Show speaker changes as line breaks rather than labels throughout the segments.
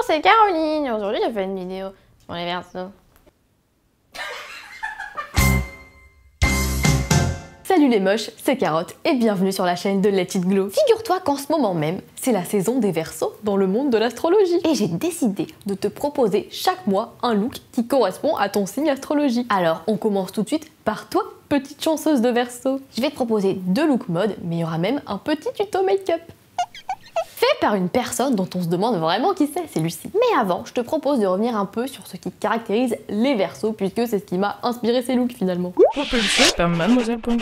c'est Caroline. Aujourd'hui, je fais une vidéo sur les Verseaux. Salut les moches, c'est Carotte et bienvenue sur la chaîne de Let It Glow. Figure-toi qu'en ce moment même, c'est la saison des Verseaux dans le monde de l'astrologie. Et j'ai décidé de te proposer chaque mois un look qui correspond à ton signe astrologique. Alors, on commence tout de suite par toi, petite chanceuse de Verseau. Je vais te proposer 2 looks mode, mais il y aura même un petit tuto make-up. Fait par une personne dont on se demande vraiment qui c'est Lucie. Mais avant, je te propose de revenir un peu sur ce qui caractérise les Verseaux, puisque c'est ce qui m'a inspiré ces looks finalement.
Propulsé par mademoiselle.com.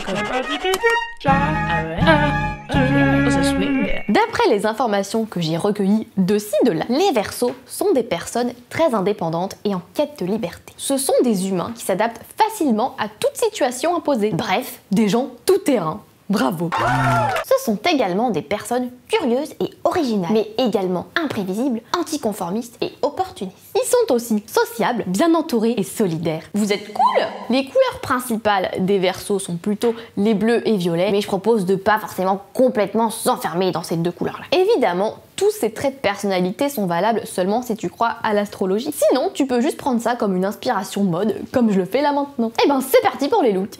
D'après les informations que j'ai recueillies de ci de là, les Verseaux sont des personnes très indépendantes et en quête de liberté. Ce sont des humains qui s'adaptent facilement à toute situation imposée. Bref, des gens tout-terrain. Bravo! Ce sont également des personnes curieuses et originales, mais également imprévisibles, anticonformistes et opportunistes. Ils sont aussi sociables, bien entourés et solidaires. Vous êtes cool! Les couleurs principales des Verseaux sont plutôt les bleus et violets, mais je propose de pas forcément complètement s'enfermer dans ces 2 couleurs-là. Évidemment, tous ces traits de personnalité sont valables seulement si tu crois à l'astrologie. Sinon, tu peux juste prendre ça comme une inspiration mode, comme je le fais là maintenant. Et ben c'est parti pour les looks!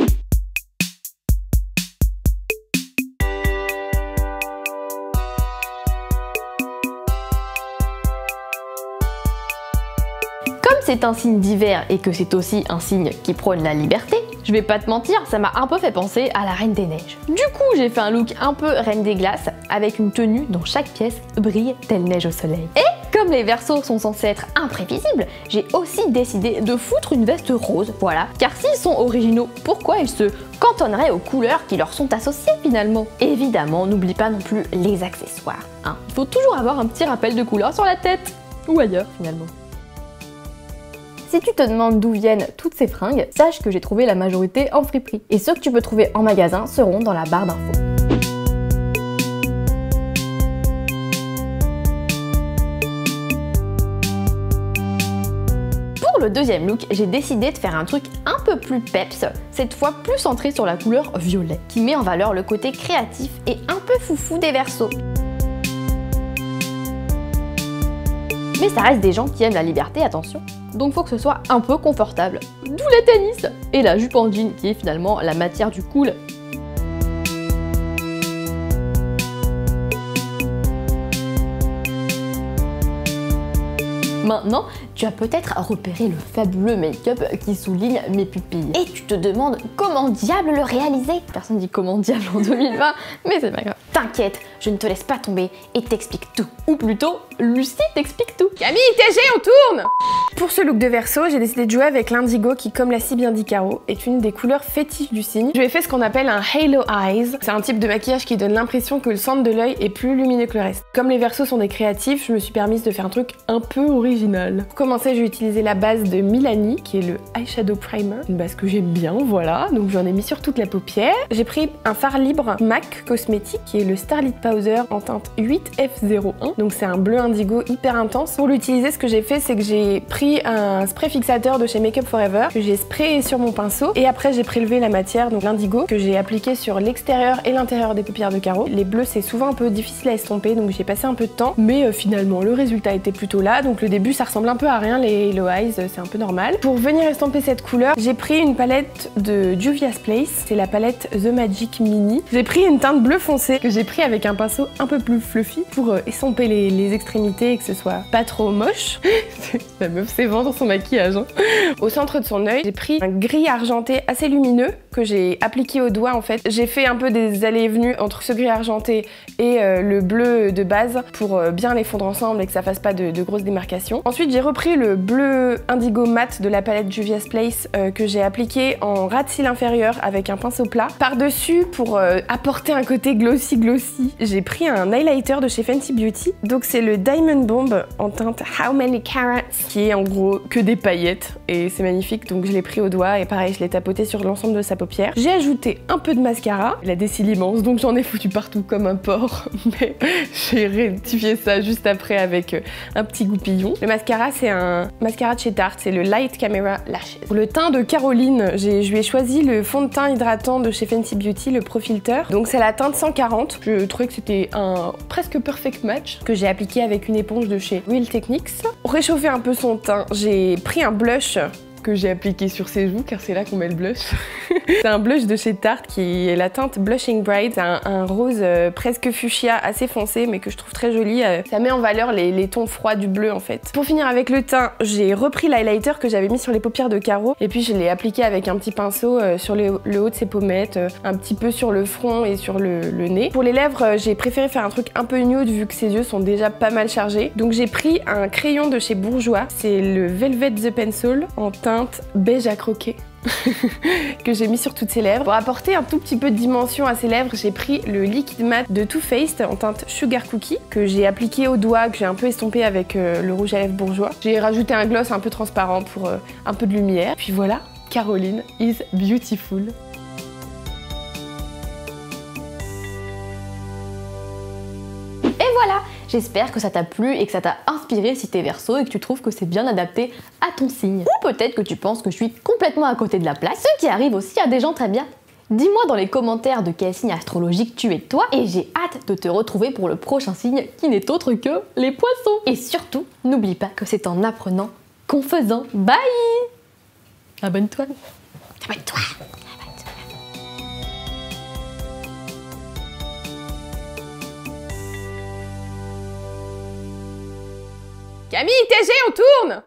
Comme c'est un signe d'hiver et que c'est aussi un signe qui prône la liberté, je vais pas te mentir, ça m'a un peu fait penser à la Reine des Neiges. Du coup, j'ai fait un look un peu Reine des Glaces, avec une tenue dont chaque pièce brille telle neige au soleil. Et comme les Verseaux sont censés être imprévisibles, j'ai aussi décidé de foutre une veste rose, voilà. Car s'ils sont originaux, pourquoi ils se cantonneraient aux couleurs qui leur sont associées finalement? Évidemment, n'oublie pas non plus les accessoires, hein. Il faut toujours avoir un petit rappel de couleur sur la tête, ou ailleurs finalement. Si tu te demandes d'où viennent toutes ces fringues, sache que j'ai trouvé la majorité en friperie. Et ceux que tu peux trouver en magasin seront dans la barre d'infos. Pour le deuxième look, j'ai décidé de faire un truc un peu plus peps, cette fois plus centré sur la couleur violet, qui met en valeur le côté créatif et un peu foufou des Verseaux. Mais ça reste des gens qui aiment la liberté, attention. Donc faut que ce soit un peu confortable. D'où les tennis et la jupe en jean qui est finalement la matière du cool. Maintenant, tu as peut-être repéré le fabuleux make-up qui souligne mes pupilles. Et tu te demandes comment diable le réaliser? Personne dit comment diable en 2020, mais c'est pas grave. T'inquiète, je ne te laisse pas tomber et t'explique tout. Ou plutôt, Lucie t'explique tout.
Camille, TG, on tourne! Pour ce look de Verseau, j'ai décidé de jouer avec l'indigo qui, comme l'a si bien dit Caro, est une des couleurs fétiches du signe. Je lui ai fait ce qu'on appelle un halo eyes. C'est un type de maquillage qui donne l'impression que le centre de l'œil est plus lumineux que le reste. Comme les Verseaux sont des créatifs, je me suis permise de faire un truc un peu original. Pour commencer, j'ai utilisé la base de Milani, qui est le eyeshadow primer. Une base que j'aime bien, voilà. Donc j'en ai mis sur toute la paupière. J'ai pris un fard libre MAC Cosmetics, qui est le Starlit Powder en teinte 8F01. Donc c'est un bleu indigo hyper intense. Pour l'utiliser, ce que j'ai fait, c'est que j'ai pris un spray fixateur de chez Make Up Forever, que j'ai sprayé sur mon pinceau. Et après, j'ai prélevé la matière, donc l'indigo, que j'ai appliqué sur l'extérieur et l'intérieur des paupières de Caro. Les bleus, c'est souvent un peu difficile à estomper, donc j'ai passé un peu de temps. Mais finalement, le résultat était plutôt là. Donc le début, ça ressemble un peu à rien, les Halo Eyes, c'est un peu normal. Pour venir estomper cette couleur, j'ai pris une palette de Juvia's Place, c'est la palette The Magic Mini. J'ai pris une teinte bleu foncé que j'ai pris avec un pinceau un peu plus fluffy pour estomper les extrémités et que ce soit pas trop moche. La meuf sait vendre son maquillage, hein. Au centre de son œil, j'ai pris un gris argenté assez lumineux que j'ai appliqué au doigt en fait. J'ai fait un peu des allées et venues entre ce gris argenté et le bleu de base pour bien les fondre ensemble et que ça fasse pas de grosses démarcations. Ensuite, j'ai repris le bleu indigo mat de la palette Juvia's Place que j'ai appliqué en ras de cils inférieur avec un pinceau plat. Par-dessus, pour apporter un côté glossy, j'ai pris un highlighter de chez Fenty Beauty. Donc c'est le Diamond Bomb en teinte How Many Carats, qui est en gros que des paillettes et c'est magnifique. Donc je l'ai pris au doigt et pareil, je l'ai tapoté sur l'ensemble de sa paupière. J'ai ajouté un peu de mascara. Il a des cils immenses, donc j'en ai foutu partout comme un porc. Mais j'ai rectifié ça juste après avec un petit goupillon. Le mascara, c'est un mascara de chez Tarte, c'est le Light Camera Lashes. Pour le teint de Caroline, je lui ai choisi le fond de teint hydratant de chez Fenty Beauty, le Pro Filter. Donc c'est la teinte 140 transparente. Je trouvais que c'était un presque perfect match que j'ai appliqué avec une éponge de chez Real Techniques. Pour réchauffer un peu son teint, j'ai pris un blush que j'ai appliqué sur ses joues car c'est là qu'on met le blush. C'est un blush de chez Tarte qui est la teinte Blushing Bright. C'est un rose presque fuchsia assez foncé mais que je trouve très joli. Ça met en valeur les tons froids du bleu en fait. Pour finir avec le teint, j'ai repris l'highlighter que j'avais mis sur les paupières de Caro et puis je l'ai appliqué avec un petit pinceau sur le haut de ses pommettes, un petit peu sur le front et sur le nez. Pour les lèvres, j'ai préféré faire un truc un peu nude vu que ses yeux sont déjà pas mal chargés. Donc j'ai pris un crayon de chez Bourjois, c'est le Velvet the Pencil en teinte beige à croquer. Que j'ai mis sur toutes ses lèvres. Pour apporter un tout petit peu de dimension à ses lèvres, j'ai pris le liquide mat de Too Faced en teinte Sugar Cookie que j'ai appliqué au doigt, que j'ai un peu estompé avec le rouge à lèvres Bourjois. J'ai rajouté un gloss un peu transparent pour un peu de lumière. Puis voilà, Caroline is beautiful.
Et voilà, j'espère que ça t'a plu et que ça t'a inspiré si t'es Verseau et que tu trouves que c'est bien adapté à ton signe. Ou peut-être que tu penses que je suis complètement à côté de la plaque, ce qui arrive aussi à des gens très bien. Dis-moi dans les commentaires de quel signe astrologique tu es toi et j'ai hâte de te retrouver pour le prochain signe qui n'est autre que les Poissons. Et surtout, n'oublie pas que c'est en apprenant qu'en faisant. Bye! Abonne-toi. Abonne-toi.
Camille, TG, on tourne!